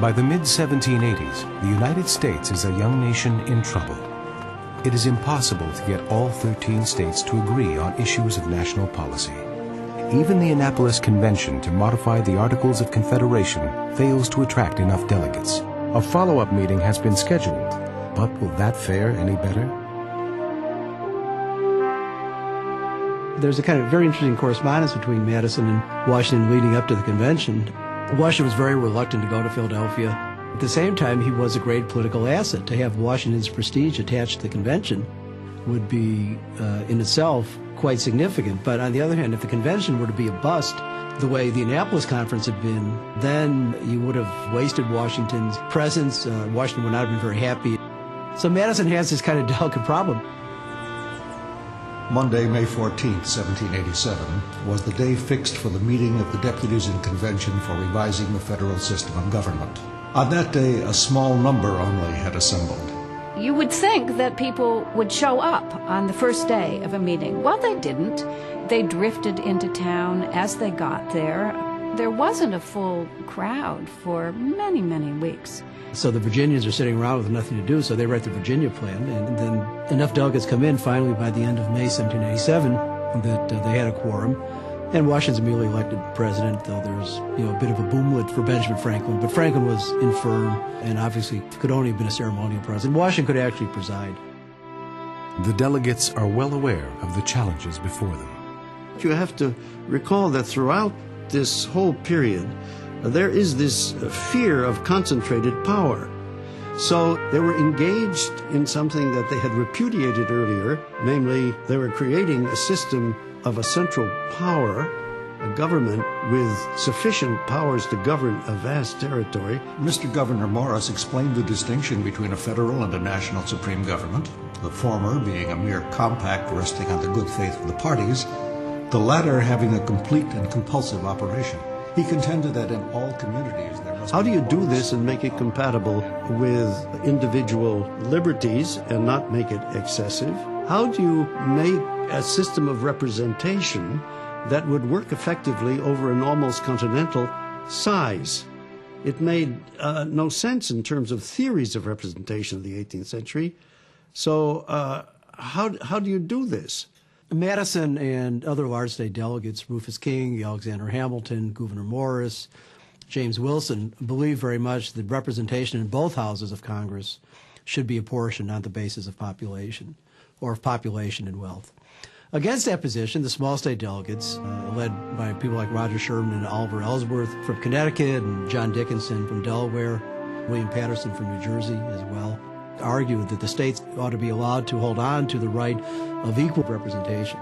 By the mid-1780s, the United States is a young nation in trouble. It is impossible to get all 13 states to agree on issues of national policy. Even the Annapolis Convention to modify the Articles of Confederation fails to attract enough delegates. A follow-up meeting has been scheduled, but will that fare any better? There's a kind of very interesting correspondence between Madison and Washington leading up to the convention. Washington was very reluctant to go to Philadelphia. At the same time, he was a great political asset. To have Washington's prestige attached to the convention would be, in itself, quite significant. But on the other hand, if the convention were to be a bust, the way the Annapolis Conference had been, then you would have wasted Washington's presence. Washington would not have been very happy. So Madison has this kind of delicate problem. Monday, May 14, 1787, was the day fixed for the meeting of the deputies in convention for revising the federal system of government. On that day, a small number only had assembled. You would think that people would show up on the first day of a meeting. Well, they didn't. They drifted into town as they got there. There wasn't a full crowd for many, many weeks. So the Virginians are sitting around with nothing to do, so they write the Virginia Plan, and then enough delegates come in finally by the end of May 1787 that they had a quorum. And Washington's immediately elected president, though there's a bit of a boomlet for Benjamin Franklin. But Franklin was infirm and obviously could only have been a ceremonial president. Washington could actually preside. The delegates are well aware of the challenges before them. You have to recall that throughout this whole period, there is this fear of concentrated power. So they were engaged in something that they had repudiated earlier, namely they were creating a system of a central power, a government with sufficient powers to govern a vast territory. Mr. Gouverneur Morris explained the distinction between a federal and a national supreme government, the former being a mere compact resting on the good faith of the parties, the latter having a complete and compulsive operation. He contended that in all communities there must How do be you do one this and make it compatible with individual liberties and not make it excessive? How do you make a system of representation that would work effectively over an almost continental size? It made no sense in terms of theories of representation of the 18th century. So how do you do this? Madison and other large state delegates, Rufus King, Alexander Hamilton, Gouverneur Morris, James Wilson, believe very much that representation in both houses of Congress should be apportioned on the basis of population, or of population and wealth. Against that position, the small state delegates, led by people like Roger Sherman and Oliver Ellsworth from Connecticut and John Dickinson from Delaware, William Patterson from New Jersey as well, argued that the states ought to be allowed to hold on to the right of equal representation.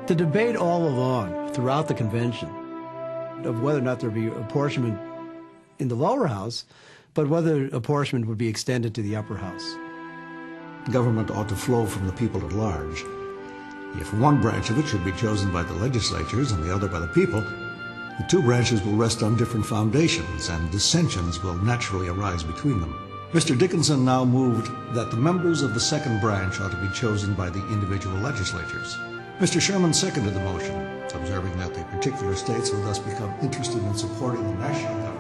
The debate all along throughout the convention of whether or not there would be apportionment in the lower house, but whether apportionment would be extended to the upper house. Government ought to flow from the people at large. If one branch of it should be chosen by the legislatures and the other by the people, the two branches will rest on different foundations and dissensions will naturally arise between them. Mr. Dickinson now moved that the members of the second branch ought to be chosen by the individual legislatures. Mr. Sherman seconded the motion, observing that the particular states would thus become interested in supporting the national government.